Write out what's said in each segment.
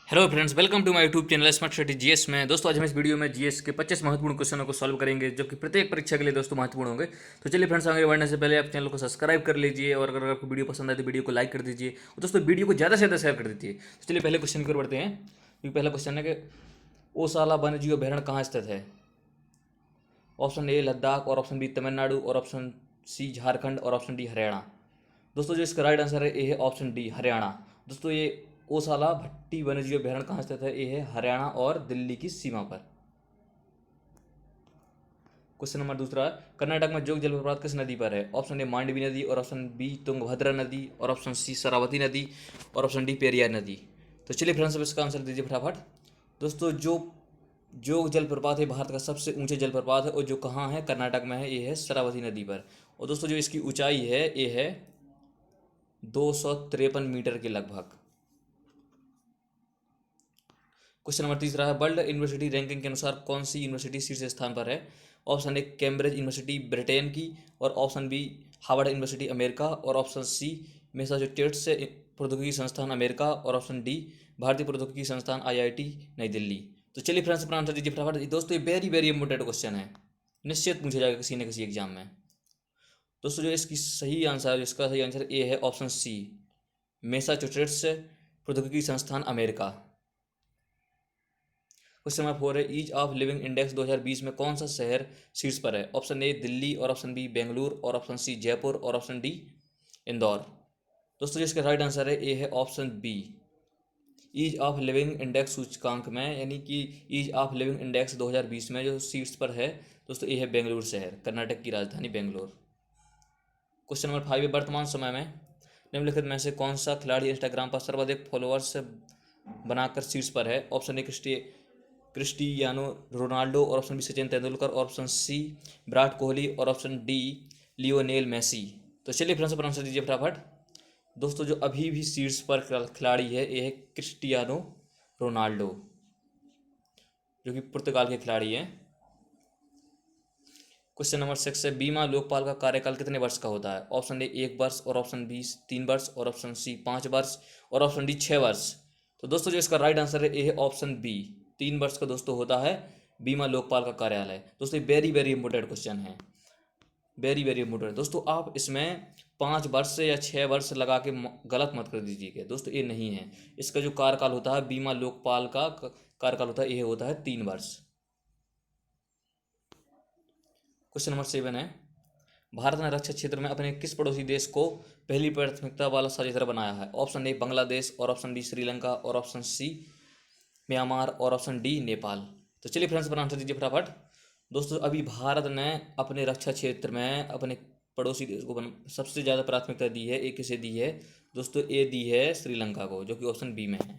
Hello friends, welcome to my YouTube channel smart study GS में। दोस्तों, आज हम इस वीडियो में जीएस के 25 महत्वपूर्ण क्वेश्चनों को सॉल्व करेंगे, जो कि प्रत्येक परीक्षा के लिए दोस्तों महत्वपूर्ण होंगे। तो चलिए फ्रेंड्स, आगे बढ़ने से पहले आप चैनल को सब्सक्राइब कर लीजिए, और अगर आपको वीडियो पसंद आए तो वीडियो को लाइक कर दीजिए, और दोस्तों वीडियो को ज़्यादा से ज़्यादा शेयर कर दीजिए। तो चलिए पहले क्वेश्चन की ओर बढ़ते हैं। क्योंकि पहला क्वेश्चन है कि ओसाला वन्यजीव अभयारण्य कहाँ स्थित है। ऑप्शन ए लद्दाख, और ऑप्शन बी तमिलनाडु, और ऑप्शन सी झारखंड, और ऑप्शन डी हरियाणा। दोस्तों, जो इसका राइट आंसर है ए है ऑप्शन डी हरियाणा। दोस्तों, ये ओसाला भट्टी वन्यजीव अभयारण्य कहाँ स्थित है, ये है हरियाणा और दिल्ली की सीमा पर। क्वेश्चन नंबर दूसरा है, कर्नाटक में जोग जलप्रपात किस नदी पर है। ऑप्शन ए मांडवी नदी, और ऑप्शन बी तुंगभद्रा नदी, और ऑप्शन सी शरावती नदी, और ऑप्शन डी पेरियार नदी। तो चलिए फ्रेंड्स, अब इसका आंसर दीजिए फटाफट। दोस्तों, जो जोग जलप्रपात है भारत का सबसे ऊंचे जलप्रपात है, और जो कहाँ है, कर्नाटक में है, ये है शरावती नदी पर। और दोस्तों, जो इसकी ऊंचाई है ये है 253 मीटर के लगभग। क्वेश्चन नंबर तीसरा है, वर्ल्ड यूनिवर्सिटी रैंकिंग के अनुसार कौन सी यूनिवर्सिटी शीर्ष स्थान पर है। Option A Cambridge University Britain की, और option B Harvard University America, और ऑप्शन सी मैसाचुसेट्स प्रौद्योगिकी संस्थान अमेरिका, और ऑप्शन डी भारतीय प्रौद्योगिकी संस्थान आईआईटी नई दिल्ली। तो चलिए फ्रेंड्स, अपना आंसर दीजिए फटाफट। दोस्तों, ये वेरी वेरी इंपॉर्टेंट क्वेश्चन है, निश्चित पूछा जाएगा किसी न किसी एग्जाम में। दोस्तों, जो इसकी सही आंसर, इसका सही आंसर ए है ऑप्शन सी मैसाचुसेट्स प्रौद्योगिकी संस्थान अमेरिका। क्वेश्चन नंबर 4 है, ईज ऑफ लिविंग इंडेक्स 2020 में कौन सा शहर शीर्ष पर है। ऑप्शन ए दिल्ली, और ऑप्शन बी बेंगलुरु, और ऑप्शन सी जयपुर, और ऑप्शन डी इंदौर। दोस्तों, जिसका राइट आंसर है ए है option B ease of living index सूचकांक में, यानी कि ईज ऑफ लिविंग इंडेक्स 2020 में जो शीर्ष पर है दोस्तों, ये है बेंगलुरु शहर, कर्नाटक की राजधानी बेंगलुरु। क्वेश्चन नंबर 5 है, वर्तमान समय में निम्नलिखित में से कौन सा खिलाड़ी इंस्टाग्राम पर सर्वाधिक फॉलोअर्स बनाकर शीर्ष पर है। ऑप्शन ए क्रिस्टियानो रोनाल्डो, और ऑप्शन बी सचिन तेंदुलकर, और ऑप्शन सी विराट कोहली, और ऑप्शन डी लियोनेल मेसी। तो चलिए फ्रेंड्स, पर आंसर दीजिए फटाफट। दोस्तों, जो अभी भी शीर्ष पर खिलाड़ी है ये है क्रिस्टियानो रोनाल्डो, जो कि पुर्तगाल के खिलाड़ी हैं। क्वेश्चन नंबर 6 है, बीमा लोकपाल का कार्यकाल कितने वर्ष का होता है। ऑप्शन ए 1 वर्ष, और ऑप्शन बी 3 वर्ष, और ऑप्शन सी 5 वर्ष, और ऑप्शन डी 6 वर्ष। तो दोस्तों, जो इसका राइट आंसर है ए है ऑप्शन बी 3 वर्ष का दोस्तों होता है बीमा लोकपाल का कार्यालय। दोस्तों, वेरी वेरी इंपॉर्टेंट क्वेश्चन है, वेरी वेरी इंपॉर्टेंट। दोस्तों, आप इसमें 5 वर्ष या 6 वर्ष लगा के गलत मत कर दीजिएगा दोस्तों, ये नहीं है। इसका जो कार्यकाल होता है बीमा लोकपाल का कार्यकाल होता है, ये होता है 3 वर्ष। क्वेश्चन नंबर 7 है, भारत ने रक्षा क्षेत्र में अपने किस पड़ोसी देश को पहली प्राथमिकता वाला साझेदार बनाया है। ऑप्शन ए बांग्लादेश, और ऑप्शन बी श्रीलंका, और ऑप्शन सी म्यांमार, और ऑप्शन डी नेपाल। तो चलिए फ्रेंड्स, पर आंसर दीजिए फटाफट। दोस्तों, अभी भारत ने अपने रक्षा क्षेत्र में अपने पड़ोसी देश को सबसे ज़्यादा प्राथमिकता दी है। ए किसे दी है दोस्तों, ए दी है श्रीलंका को, जो कि ऑप्शन बी में है।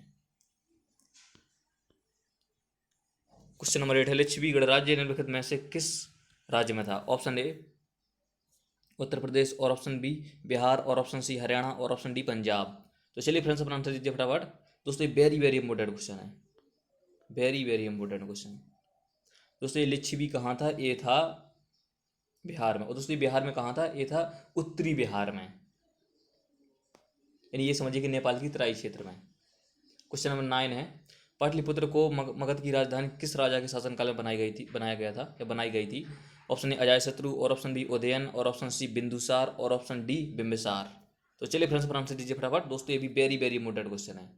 क्वेश्चन नंबर 8 है, लिच्छवी गणराज्य निम्नलिखित में से किस राज्य में था। ऑप्शन ए उत्तर प्रदेश, और ऑप्शन बी बिहार, और ऑप्शन सी हरियाणा, और ऑप्शन डी पंजाब। तो चलिए फ्रेंड्स, अपना आंसर दीजिए फटाफट। दोस्तों, ये वेरी वेरी इंपॉर्टेंट क्वेश्चन है, वेरी वेरी इंपॉर्टेंट क्वेश्चन। दोस्तों, ये लिच्छवी कहाँ था, ये था बिहार में। और दोस्तों, ये बिहार में कहाँ था, ये था उत्तरी बिहार में, यानी ये समझिए कि नेपाल की तराई क्षेत्र में। क्वेश्चन नंबर 9 है, पाटलिपुत्र को मगध की राजधानी किस राजा के शासनकाल में बनाया गया था या बनाई गई थी। ऑप्शन ए अजायशत्रु, और ऑप्शन बी उदयन, और ऑप्शन सी बिंदुसार, और ऑप्शन डी बिंबिसार। तो चलिए फ्रेंड्स, पर आंसर दीजिए फटाफट। दोस्तों, ये भी वेरी वेरी इंपॉर्टेंट क्वेश्चन है।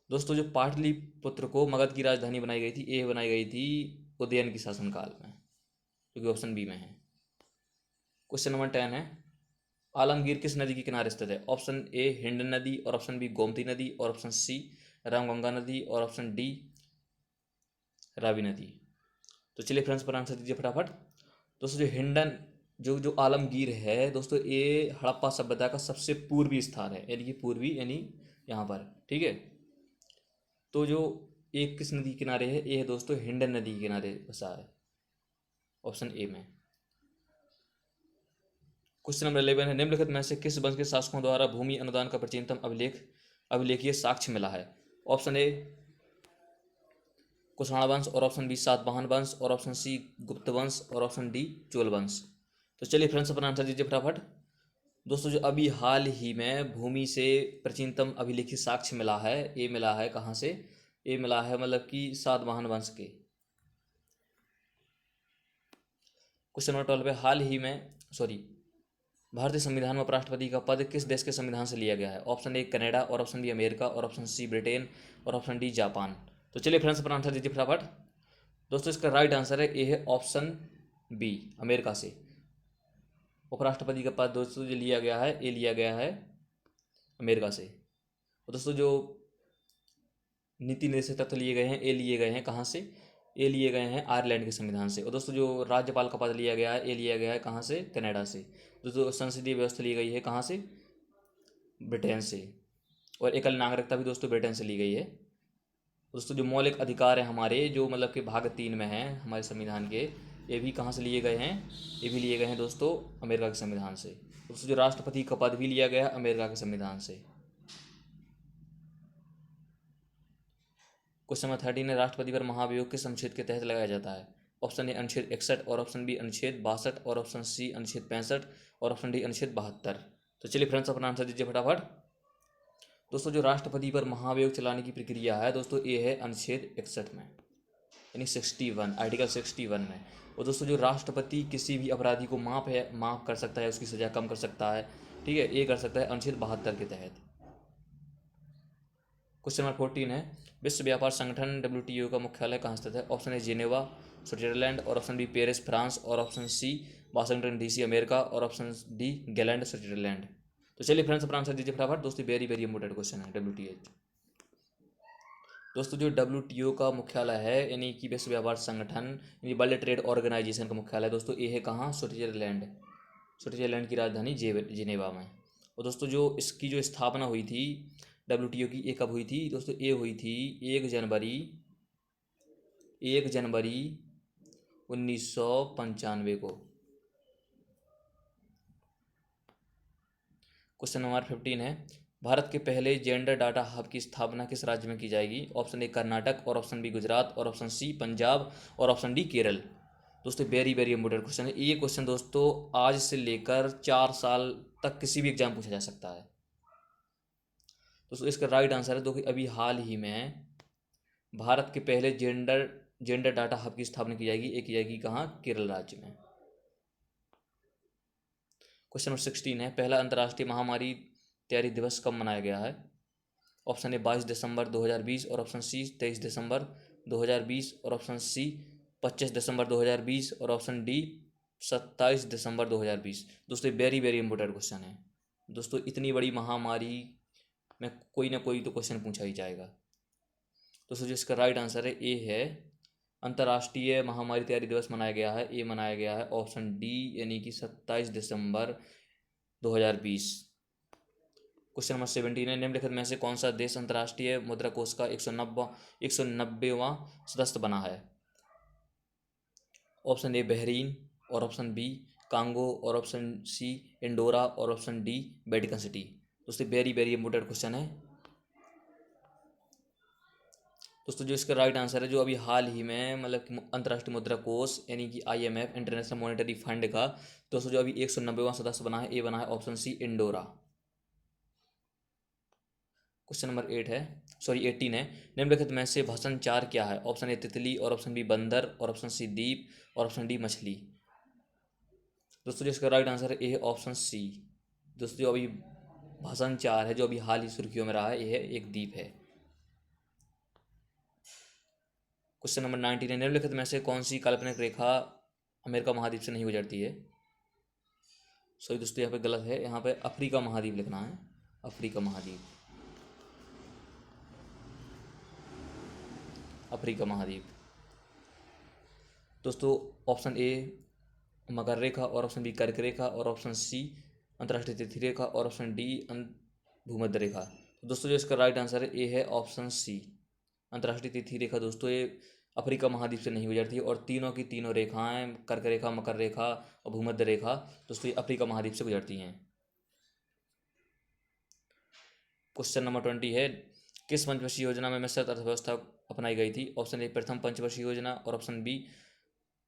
दोस्तों, जो पाटलिपुत्र को मगध की राजधानी बनाई गई थी, ये बनाई गई थी उदयन की शासनकाल में, जो कि ऑप्शन बी में है। क्वेश्चन नंबर 10 है, आलमगीर किस नदी के किनारे स्थित है। ऑप्शन ए हिंड नदी, और ऑप्शन बी गोमती नदी, और ऑप्शन सी रामगंगा नदी, और ऑप्शन डी रावी नदी। तो चलिए फ्रेंड्स, पर आंसर दीजिए फटाफट। दोस्तों, जो हिंडन जो जो आलमगीर है दोस्तों, ये हड़प्पा सभ्यता का सबसे पूर्वी स्थान है, यानी कि पूर्वी, यानी यहाँ पर, ठीक है। तो जो एक किस नदी के किनारे है, ये है दोस्तों हिंडन नदी के किनारे बसा है, ऑप्शन ए में। क्वेश्चन नंबर 11 है, निम्नलिखित में से किस वंश के शासकों द्वारा भूमि अनुदान का प्राचीनतम अभिलेखीय साक्ष्य मिला है। ऑप्शन ए कुषाण वंश, और ऑप्शन बी सातवाहन वंश, और ऑप्शन सी गुप्त वंश, और ऑप्शन डी चोल वंश। तो चलिए फ्रेंड्स, अपना आंसर दीजिए फटाफट। दोस्तों जो अभी हाल ही में भूमि से प्राचीनतम अभिलिखित साक्ष्य मिला है, ये मिला है कहाँ से? ये मिला है मतलब कि सातवाहन वंश के। क्वेश्चन नंबर 12 पे हाल ही में भारतीय संविधान में उपराष्ट्रपति का पद किस देश के संविधान से लिया गया है? ऑप्शन ए कनाडा, और ऑप्शन बी अमेरिका, और ऑप्शन सी ब्रिटेन, और ऑप्शन डी जापान। तो चलिए फ्रेंड्स अपना आंसर दीजिए फटाफट। दोस्तों इसका राइट आंसर है ए है ऑप्शन बी, अमेरिका से उपराष्ट्रपति का पद दोस्तों जो लिया गया है, ये लिया गया है अमेरिका से। और दोस्तों जो नीति निर्देशक तत्व लिए गए हैं, ये लिए गए हैं कहाँ से? ये लिए गए हैं आयरलैंड के संविधान से। और दोस्तों जो राज्यपाल का पद लिया गया है, ये लिया गया है कहाँ से? कनाडा से। दोस्तों संसदीय व्यवस्था ली गई है कहाँ से? ब्रिटेन से। और एकल नागरिकता भी दोस्तों ब्रिटेन से ली गई है। दोस्तों जो मौलिक अधिकार हैं हमारे, जो मतलब कि भाग 3 में हैं हमारे संविधान के, ये भी कहाँ से लिए गए हैं? ये भी लिए गए हैं दोस्तों अमेरिका के संविधान से। दोस्तों जो राष्ट्रपति का पद भी लिया गया है अमेरिका के संविधान से। क्वेश्चन नंबर 13 है, राष्ट्रपति पर महाभियोग किस अनुच्छेद के तहत लगाया जाता है? ऑप्शन ए अनुच्छेद 61, और ऑप्शन बी अनुच्छेद 62, और ऑप्शन सी अनुच्छेद 65, और ऑप्शन डी अनुच्छेद 72। तो चलिए फ्रेंड्स अपना आंसर दीजिए फटाफट। दोस्तों जो राष्ट्रपति पर महाभियोग चलाने की प्रक्रिया है दोस्तों, ये है अनुच्छेद 61 में, यानी 61, आर्टिकल 61 में। और दोस्तों जो राष्ट्रपति किसी भी अपराधी को माफ़ कर सकता है, उसकी सज़ा कम कर सकता है, ठीक है, ये कर सकता है अनुच्छेद 72 के तहत। क्वेश्चन नंबर 14 है, विश्व व्यापार संगठन WTO का मुख्यालय कहाँ स्थित है? ऑप्शन ए जेनेवा स्विट्जरलैंड, और ऑप्शन बी पेरिस फ्रांस, और option C Washington DC America, और ऑप्शन डी गैलेंड स्विट्जरलैंड। तो चलिए फ्रेंड्स अपना आंसर दीजिए फटाफट। दोस्तों वेरी वेरी इंपॉर्टेंट क्वेश्चन है WTO। दोस्तों जो WTO का मुख्यालय है, यानी कि विश्व व्यापार संगठन, यानी वर्ल्ड ट्रेड ऑर्गेनाइजेशन का मुख्यालय दोस्तों, ये है कहाँ? स्विट्जरलैंड। स्विट्जरलैंड की राजधानी जिनेवा में। और दोस्तों जो इसकी जो स्थापना हुई थी WTO की, ये कब हुई थी दोस्तों? ये हुई थी 1 जनवरी 1995 को। क्वेश्चन नंबर 15 है, भारत के पहले जेंडर डाटा हब की स्थापना किस राज्य में की जाएगी? ऑप्शन ए कर्नाटक, और ऑप्शन बी गुजरात, और ऑप्शन सी पंजाब, और ऑप्शन डी केरल। दोस्तों वेरी वेरी इंपॉर्टेंट क्वेश्चन है ये। क्वेश्चन दोस्तों आज से लेकर 4 साल तक किसी भी एग्जाम पूछा जा सकता है। दोस्तों इसका राइट आंसर है, देखिए अभी हाल ही में भारत के पहले जेंडर डाटा हब की स्थापना की जाएगी। एक की जाएगी कहाँ? केरल राज्य में। क्वेश्चन नंबर 16 है, पहला अंतर्राष्ट्रीय महामारी तैयारी दिवस कब मनाया गया है? ऑप्शन ए 22 दिसंबर 2020, और ऑप्शन सी 23 दिसंबर 2020, और ऑप्शन सी 25 दिसंबर 2020, और ऑप्शन डी 27 दिसंबर 2020। दोस्तों वेरी वेरी इंपॉर्टेंट क्वेश्चन है। दोस्तों इतनी बड़ी महामारी में कोई ना कोई तो क्वेश्चन पूछा ही जाएगा। दोस्तों जिसका राइट आंसर है ए है, अंतर्राष्ट्रीय महामारी तैयारी दिवस मनाया गया है, ये मनाया गया है ऑप्शन डी, यानी कि 27 दिसंबर 2020। क्वेश्चन नंबर 17 है, निम्नलिखित में से कौन सा देश अंतर्राष्ट्रीय मुद्रा कोष का 190वां सदस्य बना है? ऑप्शन ए बहरीन, और ऑप्शन बी कांगो, और ऑप्शन सी इंडोरा, और ऑप्शन डी वेटिकन सिटी। दोस्तों वेरी वेरी इंपॉर्टेंट क्वेश्चन है। दोस्तों जो इसका राइट आंसर है, जो अभी हाल ही में मतलब कि अंतर्राष्ट्रीय मुद्रा कोष यानी कि IMF इंटरनेशनल मॉनेटरी फंड का दोस्तों जो अभी 190वां सदस्य बना है, ये बना है ऑप्शन सी इंडोरा। क्वेश्चन नंबर 18 है, निम्नलिखित में से भाषण 4 क्या है? ऑप्शन ए तितली, और ऑप्शन बी बंदर, और ऑप्शन सी दीप, और ऑप्शन डी मछली। दोस्तों जिसका राइट आंसर है ए है ऑप्शन सी। दोस्तों जो अभी भाषण 4 है, जो अभी हाल ही सुर्खियों में रहा है, ये है एक दीप है। क्वेश्चन नंबर 19 है, निम्नलिखित में से कौन सी काल्पनिक रेखा अमेरिका महाद्वीप से नहीं गुजरती है? सॉरी दोस्तों यहाँ पे गलत है, यहाँ पे अफ्रीका महाद्वीप लिखना है, अफ्रीका महाद्वीप, अफ्रीका महाद्वीप। दोस्तों ऑप्शन ए मकर रेखा, और ऑप्शन बी कर्क रेखा, और ऑप्शन सी अंतर्राष्ट्रीय तिथि रेखा, और ऑप्शन डी भूमध्य रेखा। दोस्तों जो इसका राइट आंसर है ए है ऑप्शन सी, अंतर्राष्ट्रीय तिथि रेखा। दोस्तों ये अफ्रीका महाद्वीप से नहीं गुजरती है, और तीनों की तीनों रेखाएं, कर्क रेखा, मकर रेखा और भूमध्य रेखा, दोस्तों ये अफ्रीका महाद्वीप से गुजरती हैं। क्वेश्चन नंबर 20 है, किस पंचवर्षीय योजना में मिश्रित अर्थव्यवस्था अपनाई गई थी? ऑप्शन ए प्रथम पंचवर्षीय योजना, और ऑप्शन बी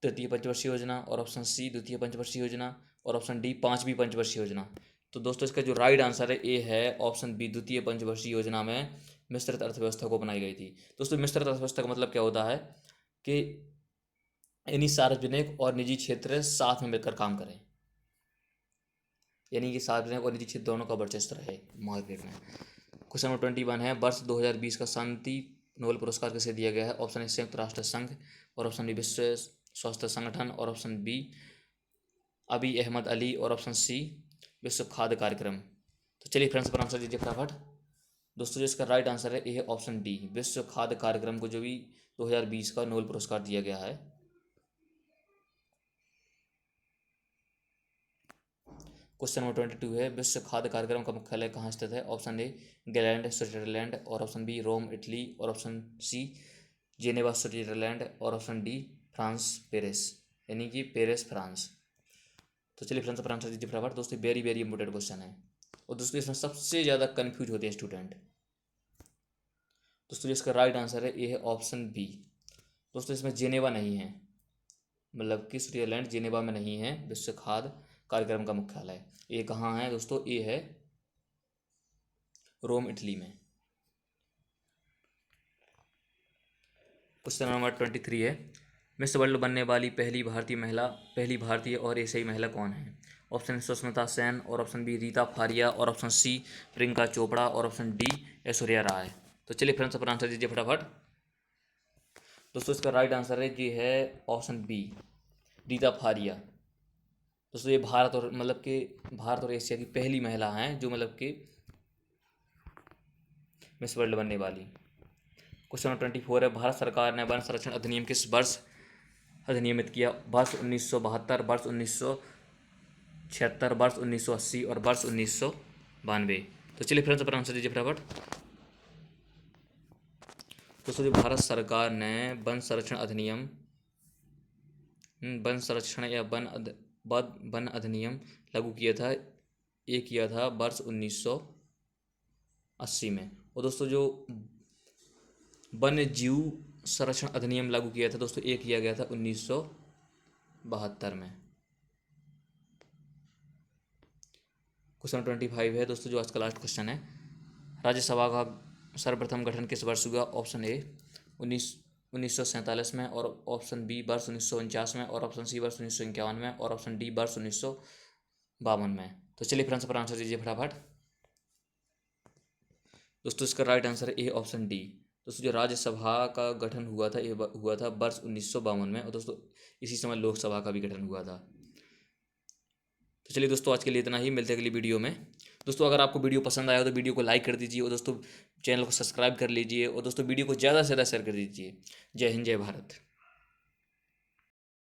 तृतीय पंचवर्षीय योजना, और ऑप्शन सी द्वितीय पंचवर्षीय योजना, और ऑप्शन डी 5वीं पंचवर्षीय योजना। तो दोस्तों इसका जो राइट आंसर है ए है ऑप्शन बी, द्वितीय पंचवर्षीय योजना में मिश्रित अर्थव्यवस्था को बनाई गई थी। दोस्तों मिश्रित अर्थव्यवस्था का मतलब क्या होता है कि यानी सार्वजनिक और निजी क्षेत्र साथ में मिलकर काम करें, यानी कि सार्वजनिक और निजी क्षेत्र दोनों का वर्चस्व रहे मार्केट में। क्वेश्चन नंबर 21 है, वर्ष 2020 का शांति नोबेल पुरस्कार किसे दिया गया है? ऑप्शन ए संयुक्त राष्ट्र संघ, और ऑप्शन बी विश्व स्वास्थ्य संगठन, और ऑप्शन बी अबी अहमद अली, और ऑप्शन सी विश्व खाद्य कार्यक्रम। तो चलिए फ्रेंड्स पर आंसर दीजिए फटाफट। दोस्तों जो इसका राइट आंसर है ये है ऑप्शन डी, विश्व खाद्य कार्यक्रम को जो भी 2020 का नोबेल पुरस्कार दिया गया है। क्वेश्चन नंबर 22 है, विश्व खाद्य कार्यक्रम का मुख्यालय कहाँ स्थित है? ऑप्शन ए ग्लैंड स्विट्जरलैंड, और ऑप्शन बी रोम इटली, और ऑप्शन सी जेनेवा स्विट्जरलैंड, और ऑप्शन डी फ्रांस पेरिस, यानी कि पेरिस फ्रांस। तो चलिए फ्रेंड्स पर आंसर दीजिए फटाफट। दोस्तों वेरी वेरी इंपॉर्टेंट क्वेश्चन है और दोस्तों इसमें सबसे ज़्यादा कन्फ्यूज होते हैं स्टूडेंट। दोस्तों इसका राइट आंसर है ये है ऑप्शन बी। दोस्तों इसमें जेनेवा नहीं है, मतलब कि स्विट्जरलैंड जेनेवा में नहीं है विश्व खाद्य कार्यक्रम का मुख्यालय। ये कहाँ है दोस्तों? ये है रोम इटली में। क्वेश्चन नंबर 23 है, मिस वर्ल्ड बनने वाली पहली भारतीय और एशियाई महिला कौन है? ऑप्शन सुष्मिता सेन, और ऑप्शन बी रीता फारिया, और ऑप्शन सी प्रियंका चोपड़ा, और ऑप्शन डी ऐश्वर्या राय। तो चलिए फ्रेंड्स पर आंसर दीजिए फटाफट। दोस्तों इसका राइट आंसर है जी है ऑप्शन बी रीता फारिया। दोस्तों ये भारत और एशिया की पहली महिला हैं जो मतलब कि मिस वर्ल्ड बनने वाली। क्वेश्चन नंबर 24 है, भारत सरकार ने वन संरक्षण अधिनियम किस वर्ष अधिनियमित किया? वर्ष 1972, वर्ष 1976, वर्ष 1980, और वर्ष 1992। तो चलिए फ्रेंड्स पर आंसर दीजिए फटाफट। दोस्तों जो भारत सरकार ने वन संरक्षण अधिनियम वन अधिनियम लागू किया था, ये किया था वर्ष 1980 में। और दोस्तों जो वन्य जीव संरक्षण अधिनियम लागू किया था दोस्तों, ये किया गया था 1972 में। क्वेश्चन 25 है दोस्तों जो आज का लास्ट क्वेश्चन है, राज्यसभा का सर्वप्रथम गठन किस वर्ष हुआ? ऑप्शन ए 1947 में, और ऑप्शन बी वर्ष 1949 में, और ऑप्शन सी वर्ष 1951 में, और ऑप्शन डी वर्ष 1952 में। तो चलिए फ्रेंड्स पर आंसर दीजिए फटाफट। दोस्तों इसका राइट आंसर है ए ऑप्शन डी। दोस्तों जो राज्यसभा का गठन हुआ था ये हुआ था वर्ष 1952 में, और दोस्तों इसी समय लोकसभा का भी गठन हुआ था। तो चलिए दोस्तों आज के लिए इतना ही, मिलते हैं अगली वीडियो में। दोस्तों अगर आपको वीडियो पसंद आया हो तो वीडियो को लाइक कर दीजिए, और दोस्तों चैनल को सब्सक्राइब कर लीजिए, और दोस्तों वीडियो को ज़्यादा से ज़्यादा शेयर कर दीजिए। जय हिंद, जय भारत।